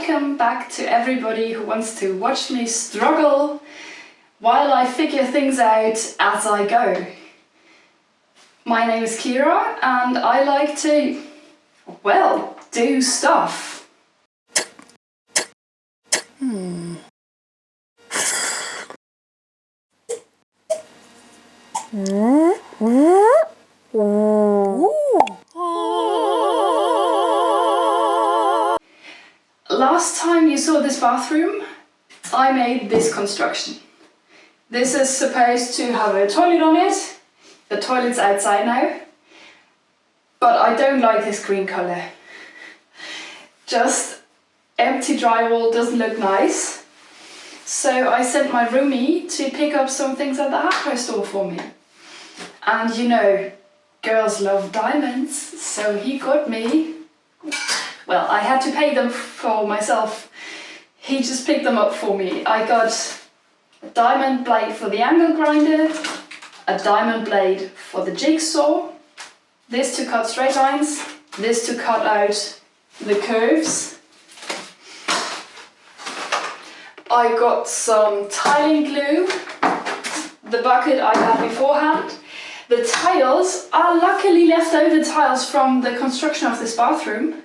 welcome back to everybody who wants to watch me struggle while I figure things out as I go. My name is Kira and I like to, well, do stuff. Last time you saw this bathroom, I made this construction. This is supposed to have a toilet on it. The toilet's outside now. But I don't like this green colour. Just empty drywall doesn't look nice. So I sent my roomie to pick up some things at the hardware store for me. And you know, girls love diamonds, so he got me. Well, I had to pay them for myself. He just picked them up for me. I got a diamond blade for the angle grinder, a diamond blade for the jigsaw, this to cut straight lines, this to cut out the curves. I got some tiling glue, the bucket I had beforehand. The tiles are luckily leftover tiles from the construction of this bathroom.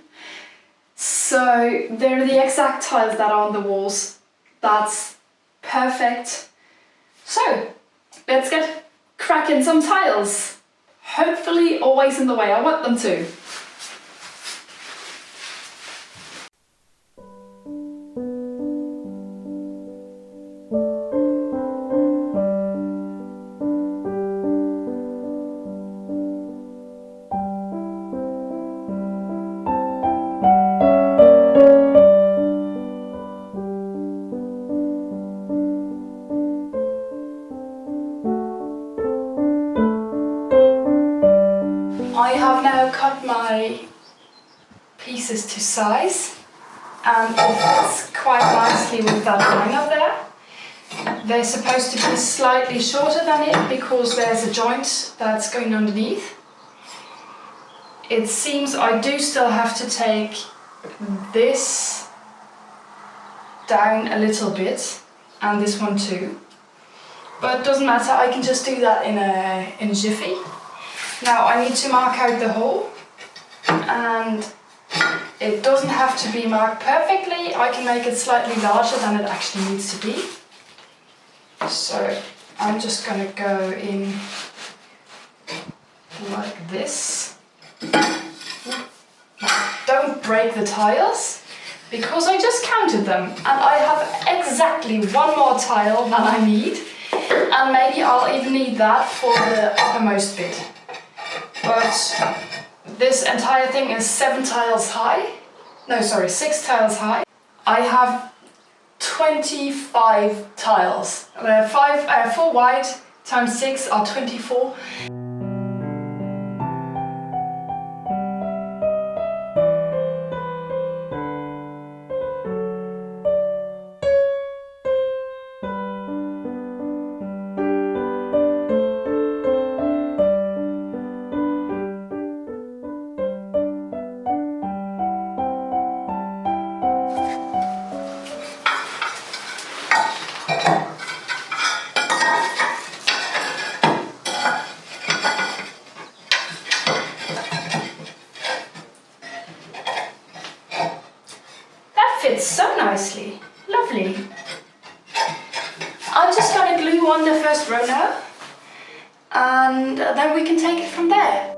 So they're the exact tiles that are on the walls. That's perfect. So let's get cracking some tiles. Hopefully always in the way I want them to. I have now cut my pieces to size and it fits quite nicely with that line up there. They're supposed to be slightly shorter than it because there's a joint that's going underneath. It seems I do still have to take this down a little bit and this one too. But it doesn't matter, I can just do that in a jiffy. Now I need to mark out the hole and it doesn't have to be marked perfectly. I can make it slightly larger than it actually needs to be. So I'm just going to go in like this. Don't break the tiles because I just counted them and I have exactly one more tile than I need, and maybe I'll even need that for the uppermost bit. But this entire thing is 6 tiles high. I have 25 tiles. 4 wide times 6 are 24. Fits so nicely. Lovely. I'm just going to glue on the first row now and then we can take it from there.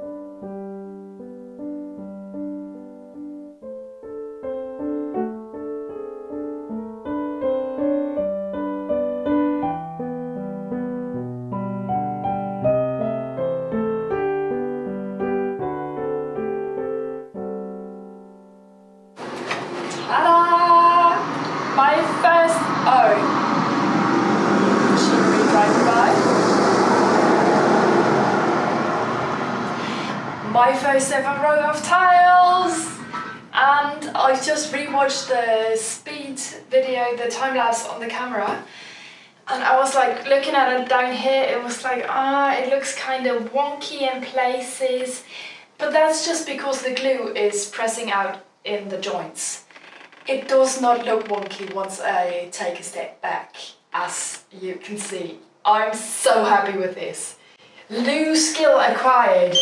Ta-da! My first, machinery driving by. My first ever row of tiles! And I just rewatched the speed video, the time lapse on the camera. And I was like looking at it down here, it was like, it looks kind of wonky in places. But that's just because the glue is pressing out in the joints. It does not look wonky once I take a step back, as you can see. I'm so happy with this. New skill acquired.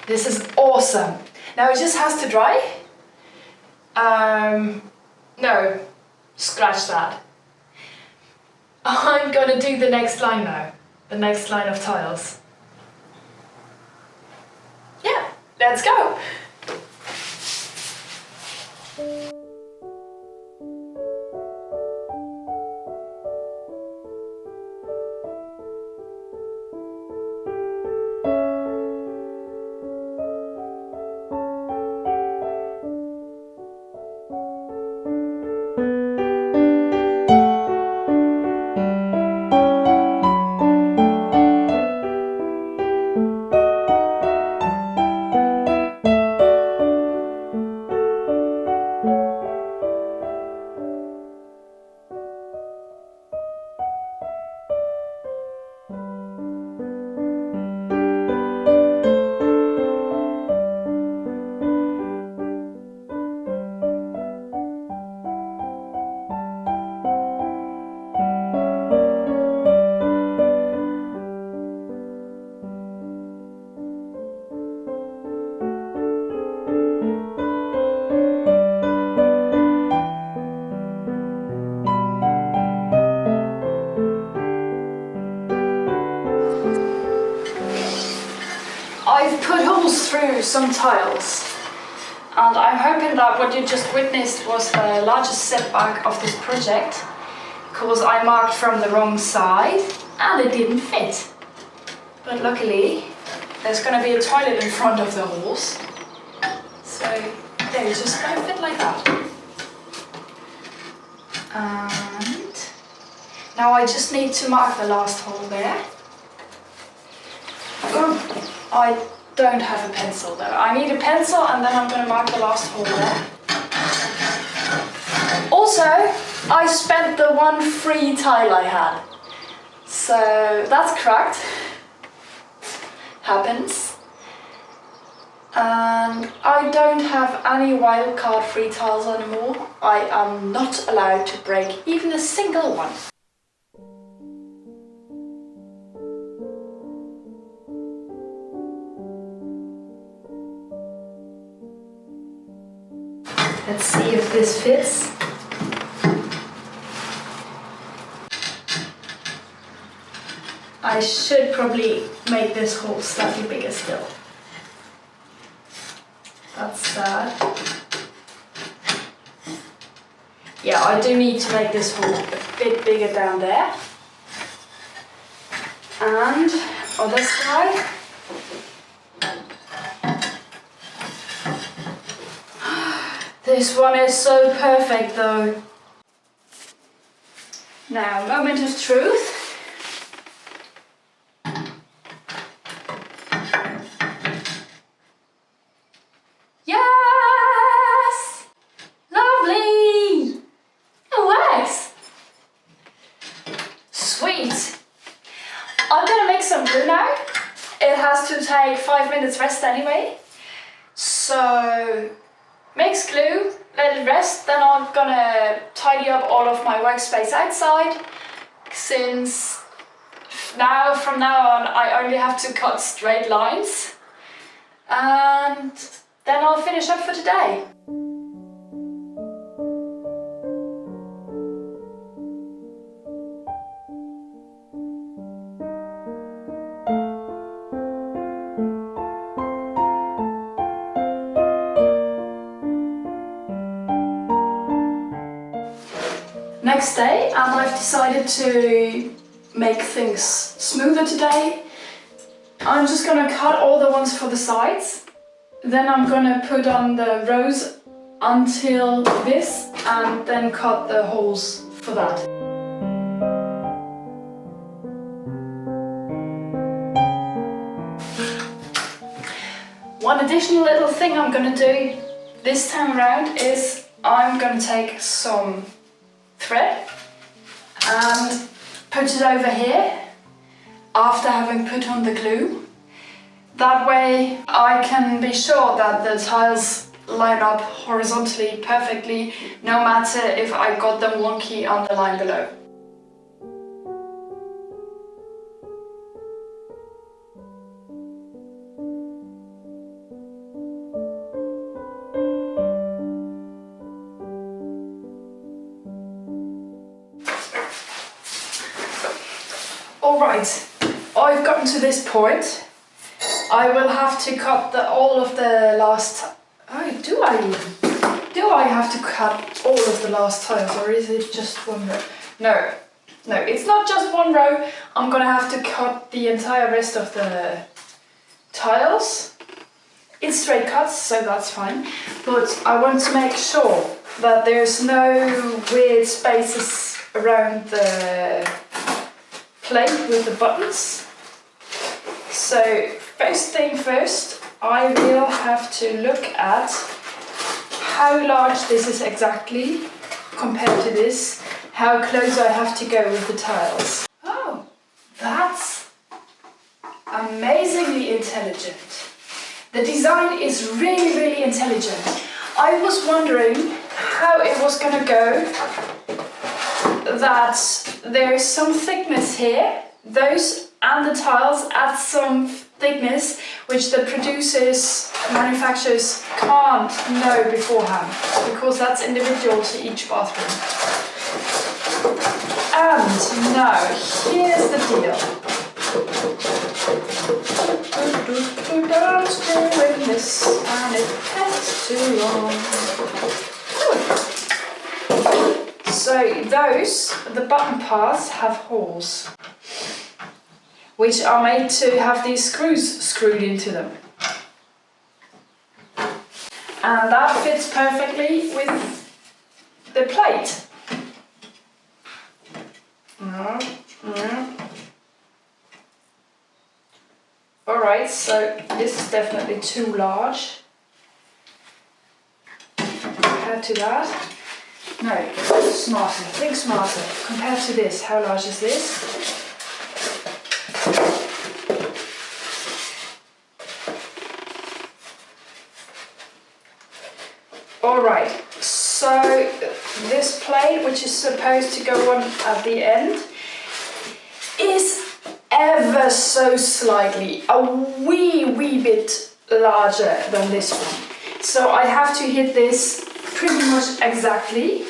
This is awesome. Now it just has to dry. No, scratch that. I'm gonna do the next line now. The next line of tiles. Yeah, let's go. I've put holes through some tiles, and I'm hoping that what you just witnessed was the largest setback of this project, because I marked from the wrong side and it didn't fit. But luckily there's going to be a toilet in front of the holes, so they're just going to fit like that. And now I just need to mark the last hole there. Oh, I don't have a pencil though. I need a pencil, and then I'm going to mark the last hole there. Also, I spent the one free tile I had. So that's cracked. Happens. And I don't have any wildcard free tiles anymore. I am not allowed to break even a single one. Let's see if this fits. I should probably make this hole slightly bigger still. That's sad. Yeah, I do need to make this hole a bit bigger down there. And other side. This one is so perfect though. Now, moment of truth. Yes! Lovely! It works! Sweet! I'm gonna make some glue now. It has to take 5 minutes rest anyway. So, mix glue, let it rest, then I'm gonna tidy up all of my workspace outside, since from now on I only have to cut straight lines, and then I'll finish up for today. Next day, and I've decided to make things smoother today. I'm just gonna cut all the ones for the sides. Then I'm gonna put on the rows until this, and then cut the holes for that. One additional little thing I'm gonna do this time around is I'm gonna take some thread and put it over here after having put on the glue. That way I can be sure that the tiles line up horizontally perfectly, no matter if I got them wonky on the line below. Alright, I've gotten to this point. I will have to cut all of the last... Oh, do I have to cut all of the last tiles, or is it just one row? No, it's not just one row. I'm gonna have to cut the entire rest of the tiles. It's straight cuts, so that's fine. But I want to make sure that there's no weird spaces around the plate with the buttons. So first thing first, I will have to look at how large this is exactly compared to this, how close I have to go with the tiles. Oh, that's amazingly intelligent. The design is really, really intelligent. I was wondering how it was gonna go that there's some thickness here, those and the tiles add some thickness which the manufacturers can't know beforehand, because that's individual to each bathroom. And now, here's the deal. Don't screw this, and it takes too long. So the button parts have holes, which are made to have these screws screwed into them. And that fits perfectly with the plate. Alright, so this is definitely too large compared to that. No, smarter, think smarter. Compared to this, how large is this? Alright, so this plate, which is supposed to go on at the end, is ever so slightly, a wee bit larger than this one. So I have to hit this pretty much exactly,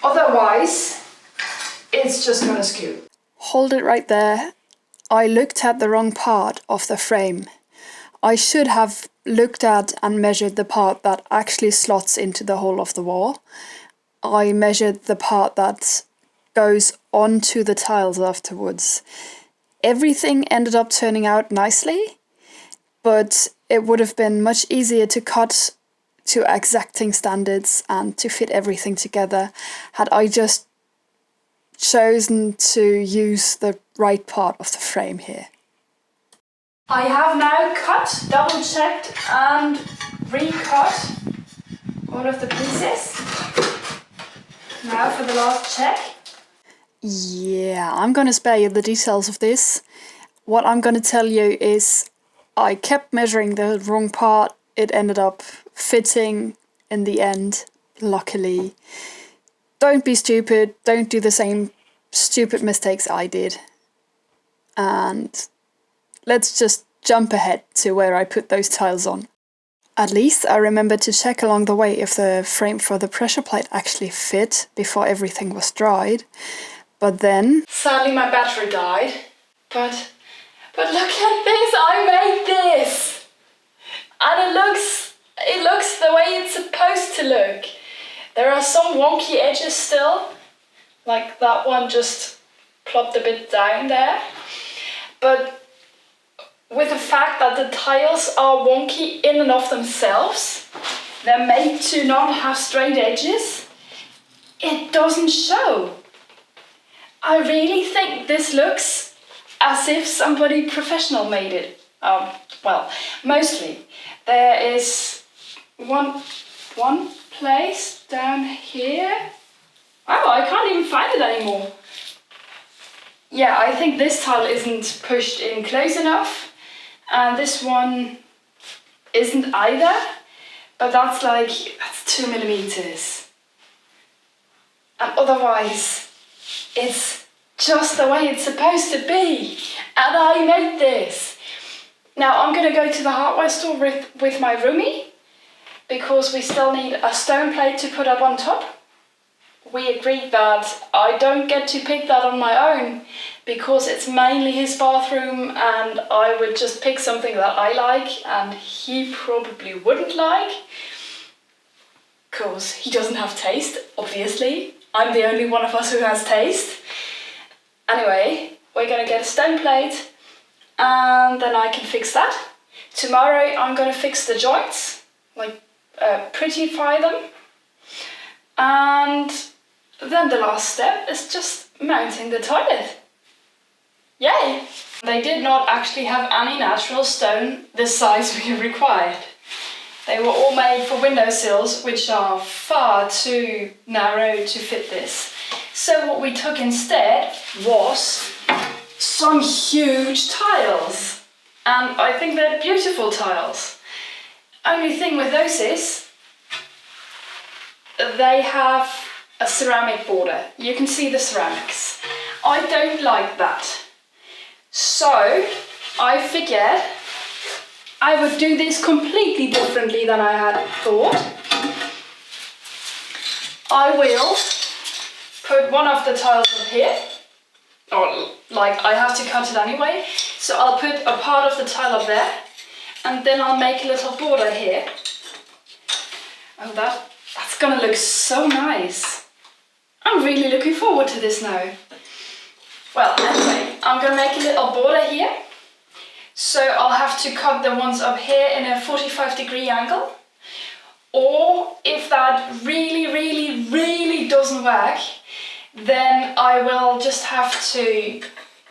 otherwise it's just gonna skew. Hold it right there. I looked at the wrong part of the frame. I should have looked at and measured the part that actually slots into the hole of the wall. I measured the part that goes onto the tiles afterwards. Everything ended up turning out nicely, but it would have been much easier to cut to exacting standards and to fit everything together had I just chosen to use the right part of the frame here. I have now cut, double checked and recut all of the pieces. Now for the last check. Yeah, I'm gonna spare you the details of this. What I'm gonna tell you is I kept measuring the wrong part. It ended up fitting in the end, luckily. Don't be stupid, don't do the same stupid mistakes I did. And let's just jump ahead to where I put those tiles on. At least I remembered to check along the way if the frame for the pressure plate actually fit before everything was dried. But then... Sadly my battery died. But look at this, I made this! And it looks the way it's supposed to look. There are some wonky edges still, like that one just plopped a bit down there. But with the fact that the tiles are wonky in and of themselves, they're made to not have straight edges, it doesn't show. I really think this looks as if somebody professional made it. Well, mostly. There is one place down here. Oh, I can't even find it anymore. Yeah, I think this tile isn't pushed in close enough. And this one isn't either, but that's 2 millimeters. And otherwise, it's just the way it's supposed to be. And I made this. Now I'm gonna go to the hardware store with my roomie, because we still need a stone plate to put up on top. We agreed that I don't get to pick that on my own, because it's mainly his bathroom and I would just pick something that I like and he probably wouldn't like, because he doesn't have taste, obviously. I'm the only one of us who has taste. Anyway, we're gonna get a stone plate and then I can fix that. Tomorrow I'm gonna fix the joints, prettify them. And then the last step is just mounting the toilet. Yay! They did not actually have any natural stone the size we required. They were all made for windowsills, which are far too narrow to fit this. So what we took instead was some huge tiles. And I think they're beautiful tiles. Only thing with those is they have a ceramic border. You can see the ceramics. I don't like that. So I figured I would do this completely differently than I had thought. I will put one of the tiles up here. I have to cut it anyway. So I'll put a part of the tile up there. And then I'll make a little border here. Oh, that's gonna look so nice. I'm really looking forward to this now. Well, anyway, I'm gonna make a little border here. So I'll have to cut the ones up here in a 45-degree angle. Or if that really doesn't work, then I will just have to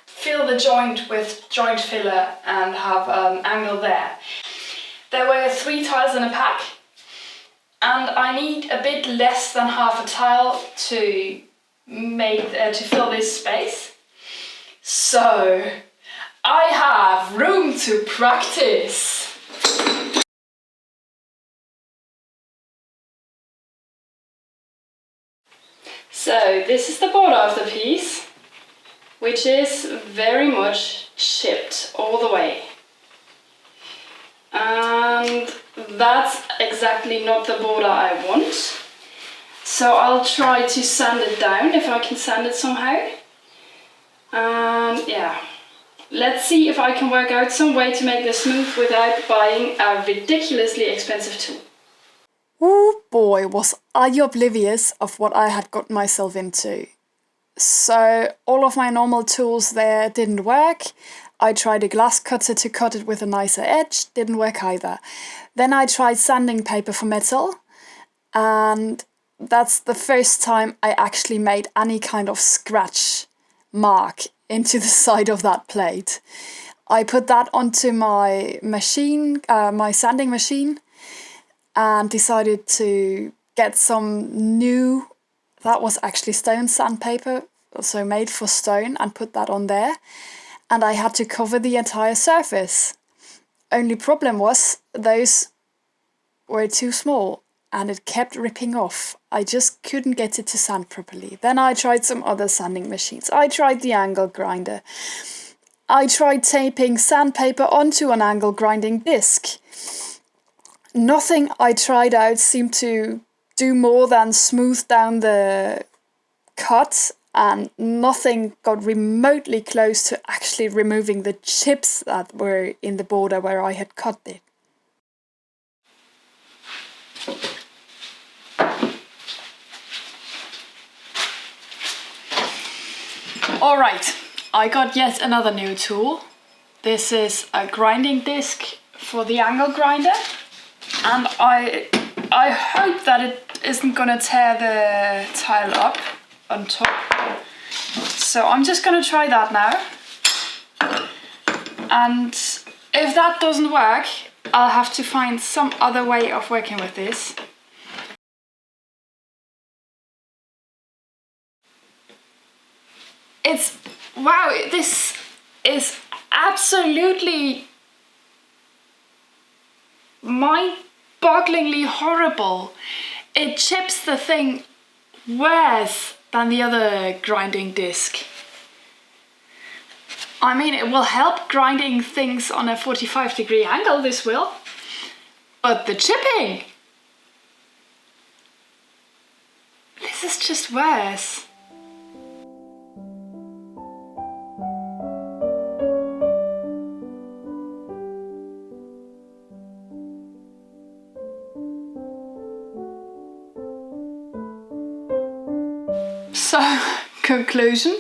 fill the joint with joint filler and have an angle there. There were 3 tiles in a pack, and I need a bit less than half a tile to fill this space. So I have room to practice. So this is the border of the piece, which is very much chipped all the way. And that's exactly not the border I want. So I'll try to sand it down if I can sand it somehow. And yeah, let's see if I can work out some way to make this smooth without buying a ridiculously expensive tool. Oh boy, was I oblivious of what I had got myself into. So all of my normal tools there didn't work. I tried a glass cutter to cut it with a nicer edge, didn't work either. Then I tried sanding paper for metal, and that's the first time I actually made any kind of scratch mark into the side of that plate. I put that onto my machine, my sanding machine, and decided to get some new, that was actually stone sandpaper, also made for stone, and put that on there. And I had to cover the entire surface. Only problem was those were too small and it kept ripping off. I just couldn't get it to sand properly. Then I tried some other sanding machines. I tried the angle grinder. I tried taping sandpaper onto an angle grinding disc. Nothing I tried out seemed to do more than smooth down the cut, and nothing got remotely close to actually removing the chips that were in the border where I had cut it. Alright, I got yet another new tool. This is a grinding disc for the angle grinder, and I hope that it isn't gonna tear the tile up on top. So I'm just gonna try that now. And if that doesn't work, I'll have to find some other way of working with this. Wow, this is absolutely mind-bogglingly horrible. It chips the thing worse than the other grinding disc. I mean, it will help grinding things on a 45-degree angle, this will. But the chipping! This is just worse. So, conclusion.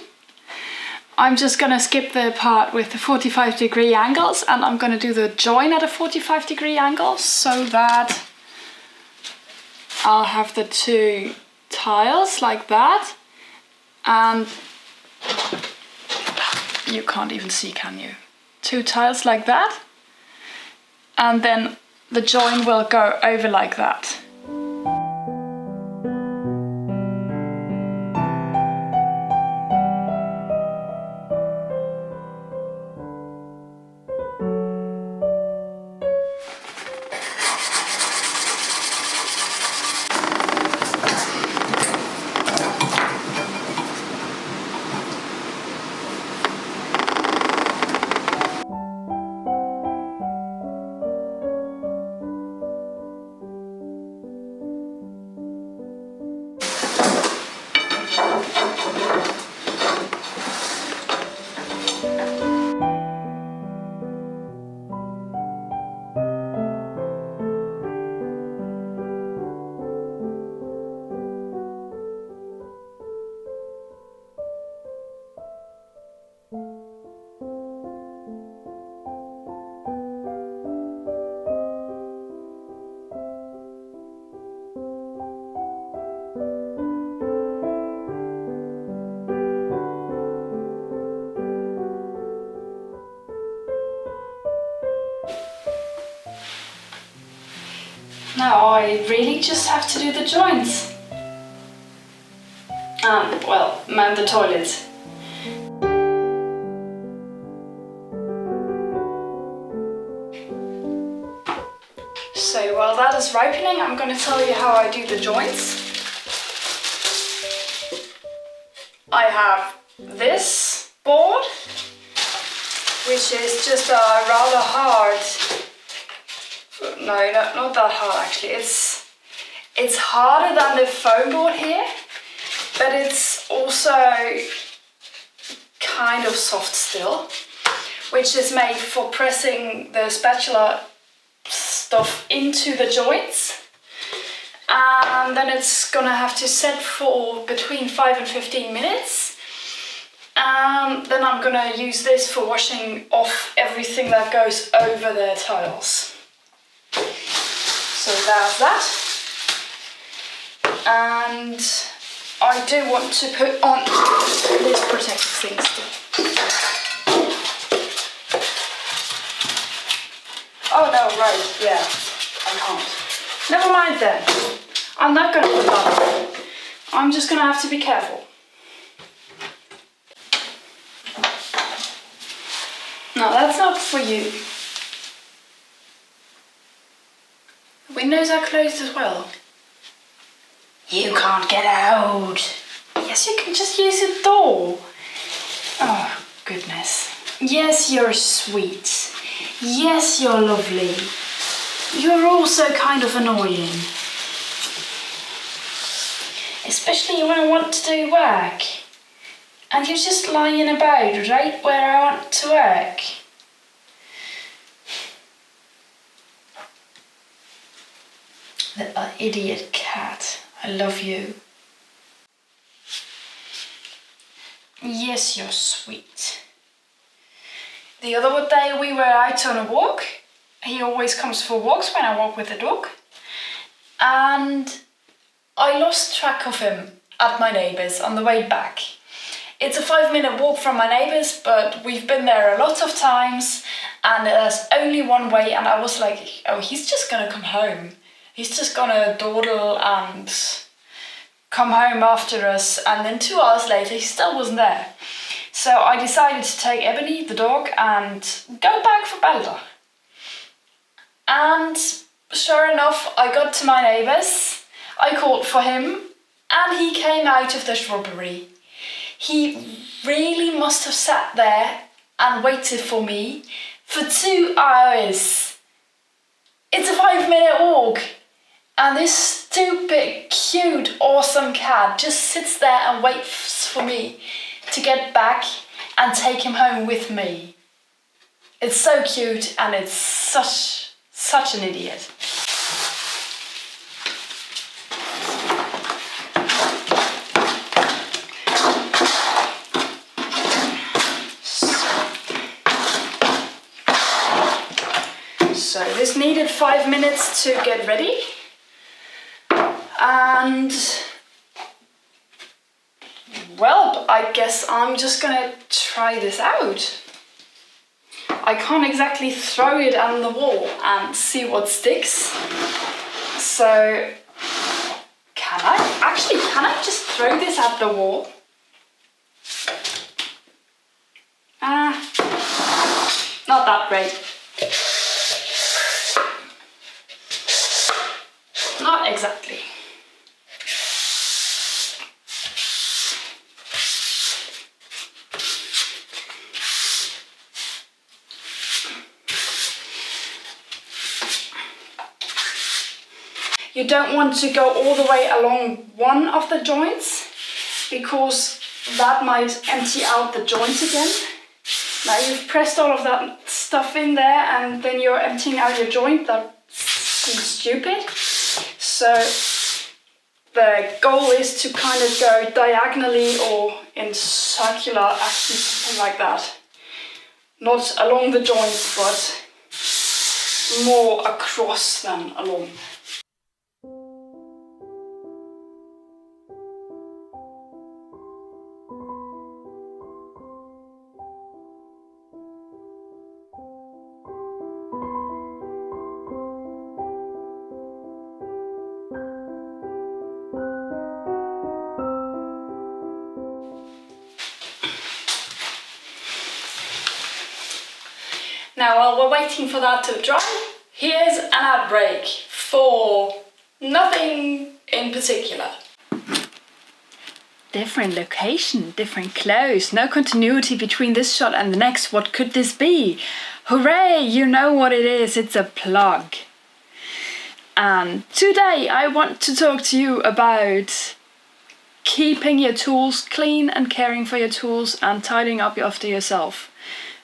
I'm just gonna skip the part with the 45-degree angles, and I'm gonna do the join at a 45-degree angle so that I'll have the two tiles like that, and you can't even see, can you? Two tiles like that, and then the join will go over like that. Now I really just have to do the joints. And, well, mount the toilets. So while that is ripening, I'm going to tell you how I do the joints. I have this board, which is just a rather hard. No, not that hard actually. It's harder than the foam board here, but it's also kind of soft still, which is made for pressing the spatula stuff into the joints. And then it's gonna have to set for between 5 and 15 minutes. And then I'm gonna use this for washing off everything that goes over the tiles. So there's that. And I do want to put on this protective thing still. Oh no, right, yeah, I can't. Never mind then. I'm not gonna put that on. I'm just gonna have to be careful. No, that's not for you. Windows are closed as well. You can't get out. Yes, you can just use a door. Oh, goodness. Yes, you're sweet. Yes, you're lovely. You're also kind of annoying. Especially when I want to do work. And you're just lying about right where I want to work. Little idiot cat, I love you. Yes, you're sweet. The other day we were out on a walk. He always comes for walks when I walk with the dog. And I lost track of him at my neighbour's on the way back. It's a 5-minute walk from my neighbour's, but we've been there a lot of times and there's only one way, and I was like, oh, he's just gonna come home. He's just gonna dawdle and come home after us, and then 2 hours later he still wasn't there. So I decided to take Ebony, the dog, and go back for Balder. And sure enough, I got to my neighbour's, I called for him, and he came out of the shrubbery. He really must have sat there and waited for me for 2 hours. It's a 5-minute walk, and this stupid, cute, awesome cat just sits there and waits for me to get back and take him home with me. It's so cute, and it's such an idiot. So this needed 5 minutes to get ready, and well, I guess I'm just gonna try this out. I can't exactly throw it on the wall and see what sticks. So can I just throw this at the wall? Not that great. Not exactly. You don't want to go all the way along one of the joints because that might empty out the joint again. Now you've pressed all of that stuff in there and then you're emptying out your joint. That seems stupid. So the goal is to kind of go diagonally or in circular action, something like that. Not along the joint, but more across than along. Now, while we're waiting for that to dry, here's an ad break for nothing in particular. Different location, different clothes, no continuity between this shot and the next. What could this be? Hooray, you know what it is, it's a plug. And today I want to talk to you about keeping your tools clean and caring for your tools and tidying up after yourself.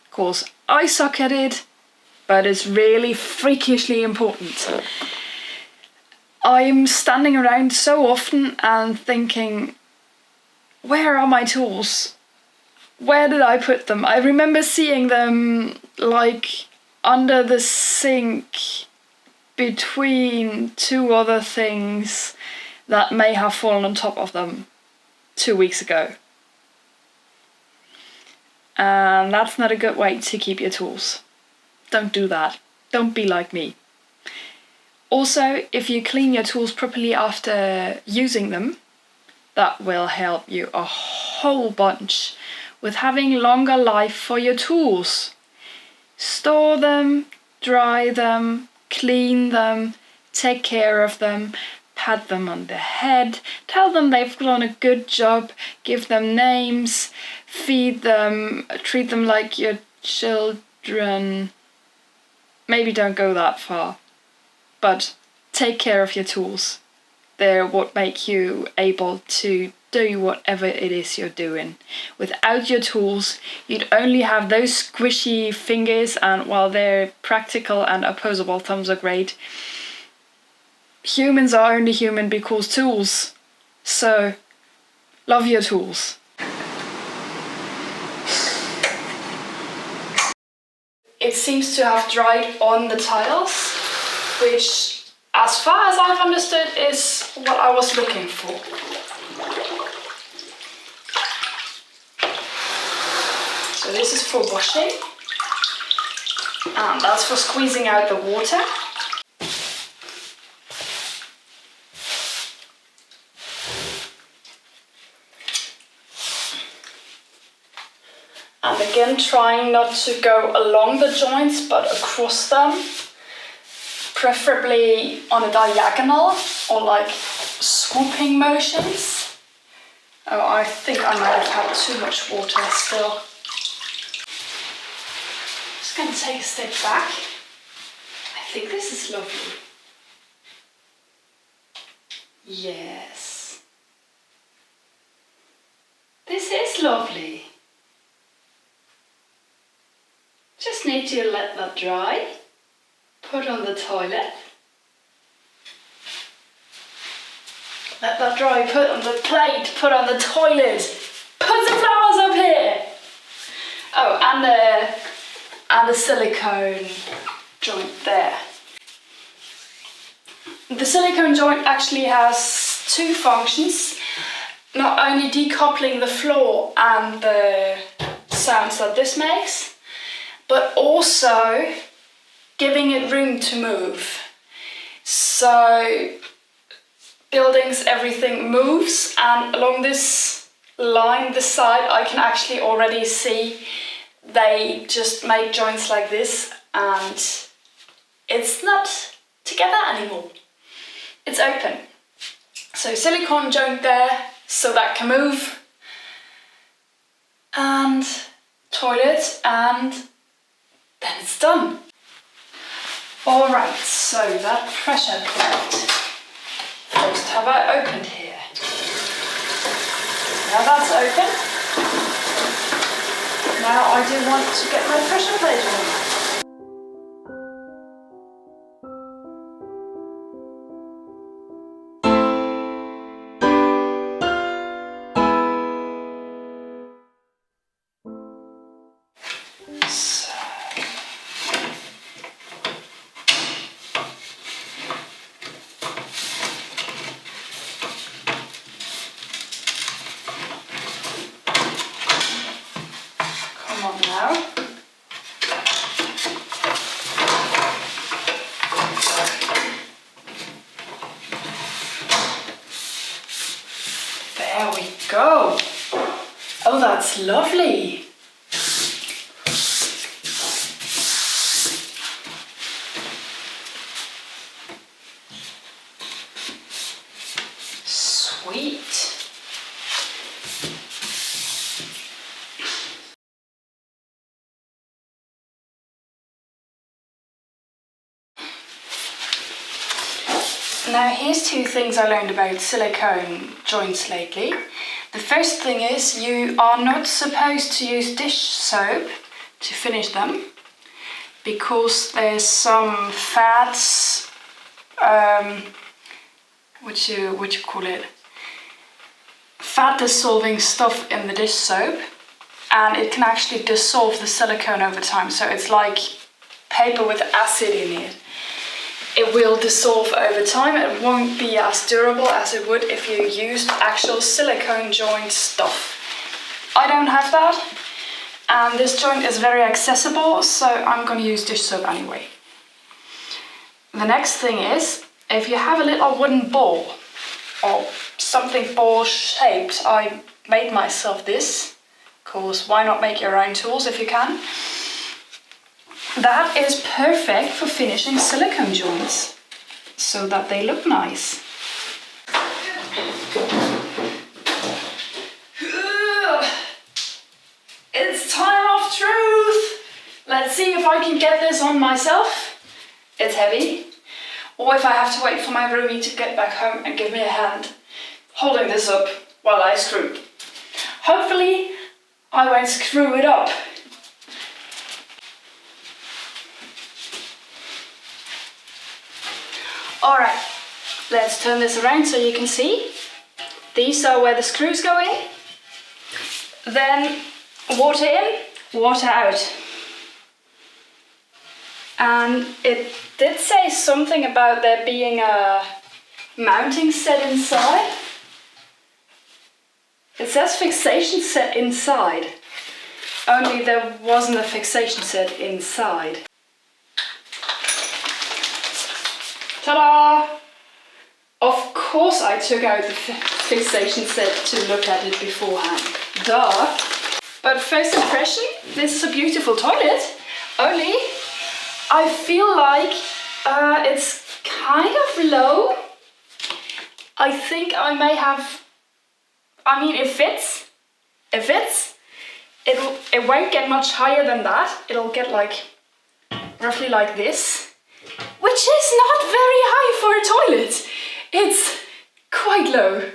Of course, I suck at it, but it's really freakishly important. I'm standing around so often and thinking, where are my tools? Where did I put them? I remember seeing them like under the sink between two other things that may have fallen on top of them 2 weeks ago. And that's not a good way to keep your tools. Don't do that. Don't be like me. Also, if you clean your tools properly after using them, that will help you a whole bunch with having longer life for your tools. Store them, dry them, clean them, take care of them, pat them on the head, tell them they've done a good job, give them names, feed them, treat them like your children. Maybe don't go that far, but take care of your tools. They're what make you able to do whatever it is you're doing. Without your tools, you'd only have those squishy fingers, and while they're practical and opposable thumbs are great, humans are only human because tools. So, love your tools. It seems to have dried on the tiles, which, as far as I've understood, is what I was looking for. So this is for washing, and that's for squeezing out the water. And again, trying not to go along the joints, but across them. preferably on a diagonal or like swooping motions. Oh, I think I might have had too much water still. Just gonna take a step back. I think this is lovely. Yes. This is lovely. Just need to let that dry. Put on the toilet. Let that dry, put on the plate, put on the toilet. Put the flowers up here. Oh, and the silicone joint there. The silicone joint actually has two functions. Not only decoupling the floor and the sounds that this makes, but also giving it room to move. So buildings, everything moves, and along this line, this side, I can actually already see they just make joints like this, and it's not together anymore. It's open. So silicone joint there, so that can move, and toilet, and then it's done. Alright, so that pressure plate. First, have I opened here? Now that's open. Now I do want to get my pressure plate on. There we go. Oh, that's lovely. Sweet. Now here's two things I learned about silicone joints lately. The first thing is you are not supposed to use dish soap to finish them because there's some fats, what you call it, fat dissolving stuff in the dish soap, and it can actually dissolve the silicone over time. So it's like paper with acid in it. It will dissolve over time. It won't be as durable as it would if you used actual silicone joint stuff. I don't have that, and this joint is very accessible, so I'm going to use dish soap anyway. The next thing is, if you have a little wooden ball or something ball shaped, I made myself this, because why not make your own tools if you can? That is perfect for finishing silicone joints, so that they look nice. It's time of truth! Let's see if I can get this on myself. It's heavy. Or if I have to wait for my roomie to get back home and give me a hand holding this up while I screw. Hopefully I won't screw it up. Alright, let's turn this around so you can see. These are where the screws go in. Then water in, water out. And it did say something about there being a mounting set inside. It says fixation set inside, only there wasn't a fixation set inside. Ta-da! Of course I took out the fixation set to look at it beforehand. Duh! But first impression, this is a beautiful toilet. Only I feel like It's kind of low. I think I may have, I mean, it fits. It fits. It won't get much higher than that. It'll get like, roughly like this, which is not very high for a toilet. It's quite low.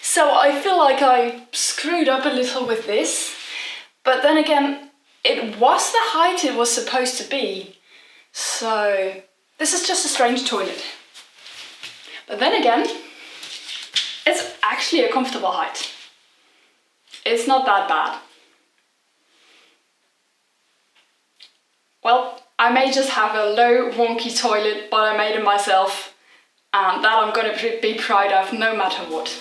So I feel like I screwed up a little with this, but then again, it was the height it was supposed to be. So this is just a strange toilet. But then again, it's actually a comfortable height. It's not that bad. Well, I may just have a low, wonky toilet, but I made it myself, and that I'm gonna be proud of no matter what.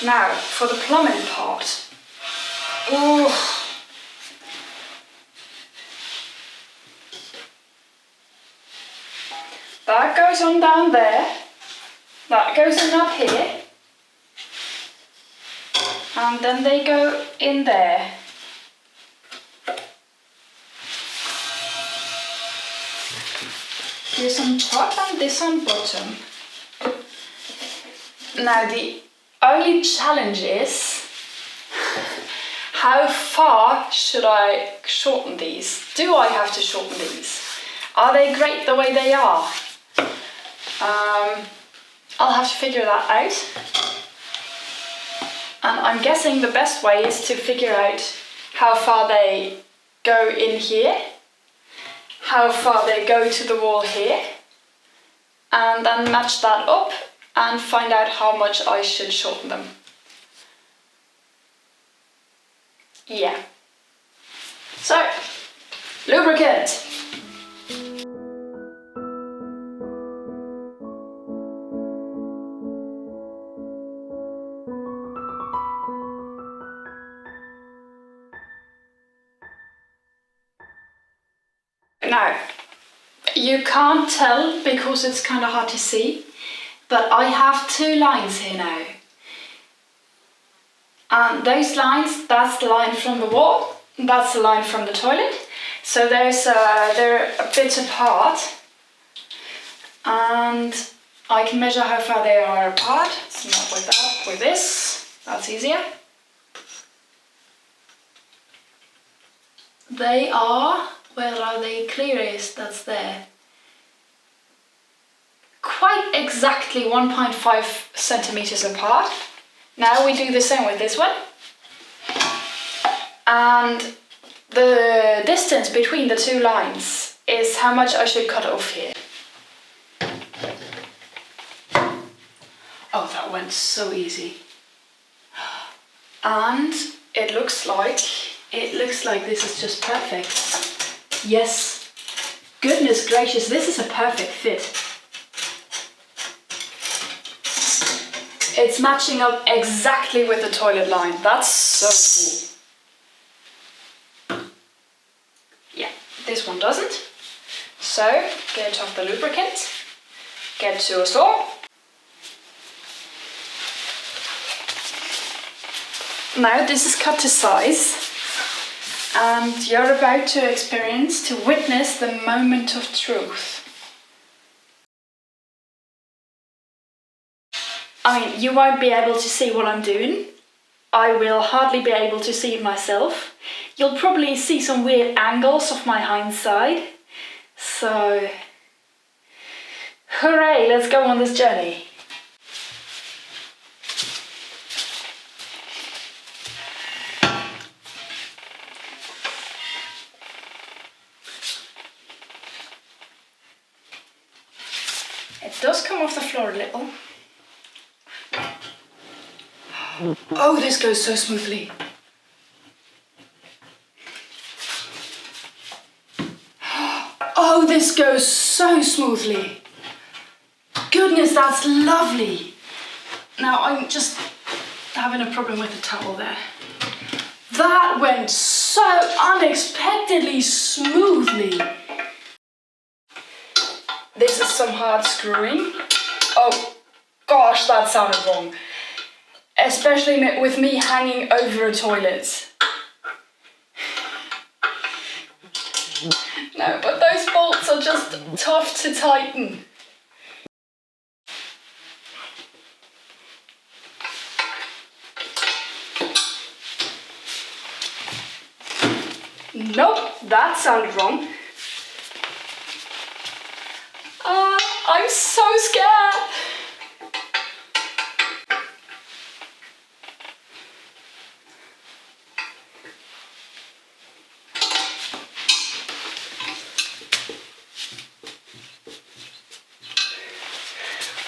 Now, for the plumbing part. Ooh. That goes on down there, that goes on up here, and then they go in there. This on top and this on bottom. Now the only challenge is, how far should I shorten these? Do I have to shorten these? Are they great the way they are? I'll have to figure that out. And I'm guessing the best way is to figure out how far they go in here, how far they go to the wall here, and then match that up and find out how much I should shorten them. Yeah. So, lubricant. Now, you can't tell because it's kind of hard to see, but I have two lines here now. And those lines, that's the line from the wall, that's the line from the toilet. So they're a bit apart, and I can measure how far they are apart. It's not with that, with this, that's easier. They are, where are they? Clearest, that's there. Quite exactly 1.5 centimeters apart. Now we do the same with this one. And the distance between the two lines is how much I should cut off here. Oh, that went so easy. And it looks like this is just perfect. Yes. Goodness gracious, this is a perfect fit. It's matching up exactly with the toilet line. That's so cool. Yeah, this one doesn't. So, get off the lubricant, get to a saw. Now this is cut to size, and you're about to witness the moment of truth. I mean, you won't be able to see what I'm doing. I will hardly be able to see it myself. You'll probably see some weird angles of my hindside. So, hooray, let's go on this journey. It does come off the floor a little. Oh, this goes so smoothly. Oh, this goes so smoothly. Goodness, that's lovely. Now I'm just having a problem with the towel there. That went so unexpectedly smoothly. This is some hard screwing. Oh gosh, that sounded wrong. Especially with me hanging over a toilet. No, but those bolts are just tough to tighten. Nope, that sounded wrong. I'm so scared.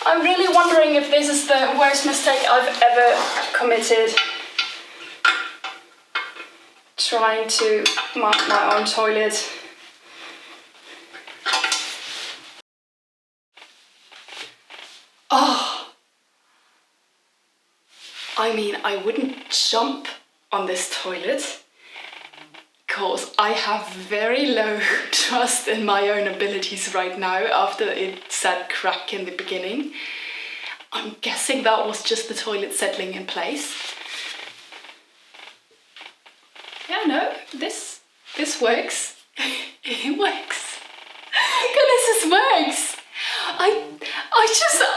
I'm really wondering if this is the worst mistake I've ever committed. Trying to mount my own toilet. Oh, I mean, I wouldn't jump on this toilet because I have very low trust in my own abilities right now after it said crack in the beginning. I'm guessing that was just the toilet settling in place. Yeah, no, this works. It works. Goodness, this works.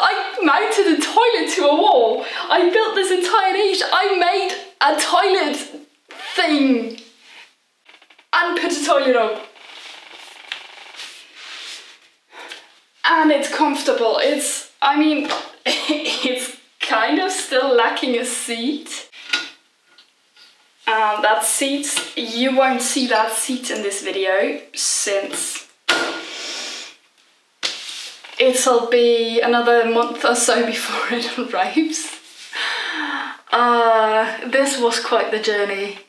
I mounted a toilet to a wall. I built this entire niche. I made a toilet thing and put a toilet up. And it's comfortable. I mean, it's kind of still lacking a seat. That seat, you won't see that seat in this video since it'll be another month or so before it arrives. This was quite the journey.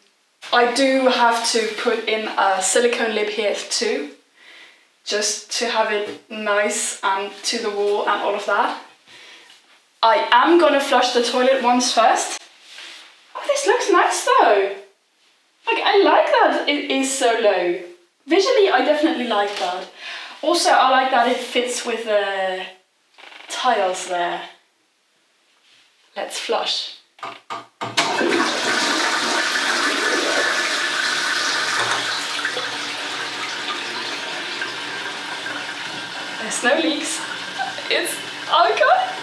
I do have to put in a silicone lip here too, just to have it nice and to the wall and all of that. I am gonna flush the toilet once first. Oh, this looks nice though. Like, I like that it is so low. Visually, I definitely like that. Also, I like that it fits with the tiles there. Let's flush. There's no leaks. Oh god.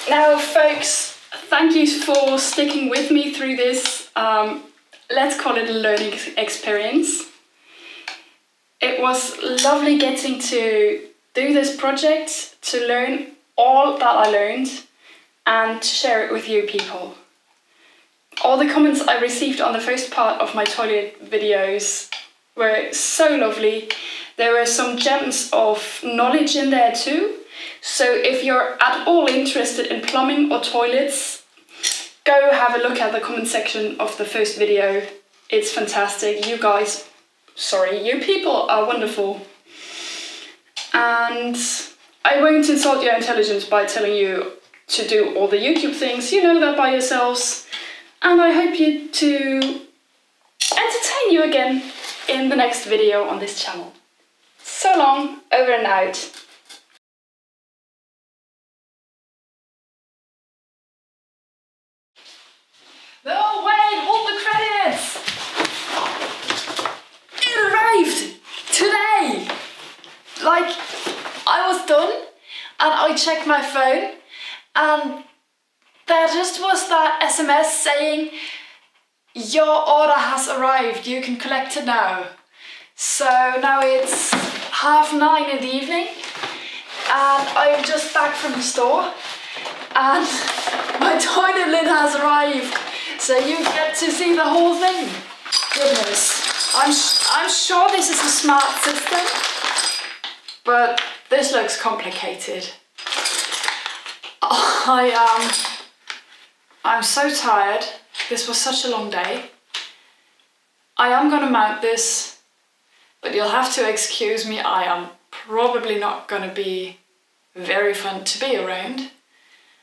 Now folks, thank you for sticking with me through this, let's call it a learning experience. It was lovely getting to do this project, to learn all that I learned and to share it with you people. All the comments I received on the first part of my toilet videos were so lovely. There were some gems of knowledge in there too. So if you're at all interested in plumbing or toilets, go have a look at the comment section of the first video. It's fantastic. You people are wonderful. And I won't insult your intelligence by telling you to do all the YouTube things. You know that by yourselves. And I hope to entertain you again in the next video on this channel. So long, over and out. No, wait, hold the credits! It arrived today! Like, I was done and I checked my phone and there just was that SMS saying, your order has arrived, you can collect it now. So now it's 9:30 in the evening and I'm just back from the store and my toilet lid has arrived. So you get to see the whole thing. Goodness, I'm sure this is a smart system, but this looks complicated. I'm so tired. This was such a long day. I am gonna mount this, but you'll have to excuse me. I am probably not gonna be very fun to be around.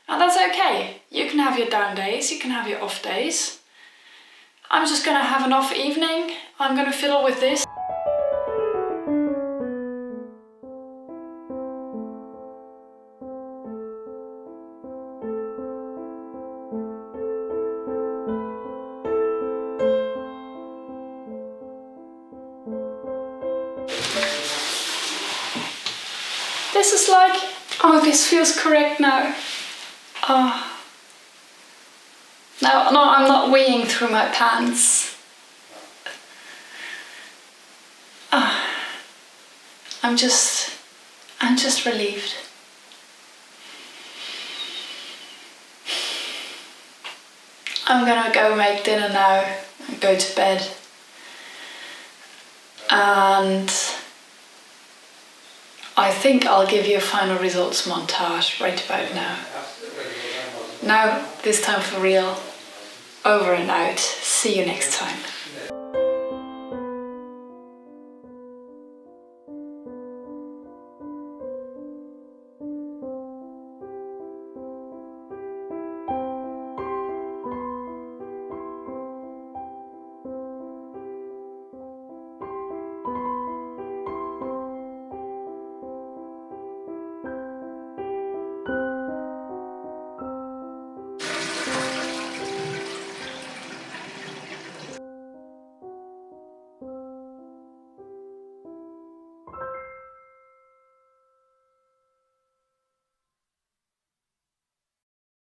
And that's okay. You can have your down days, you can have your off days. I'm just gonna have an off evening. I'm gonna fiddle with this. This is like, oh, this feels correct now. Oh. No, I'm not weeing through my pants. Oh. I'm just relieved. I'm gonna go make dinner now and go to bed. And I think I'll give you a final results montage right about now. Now, this time for real. Over and out. See you next time.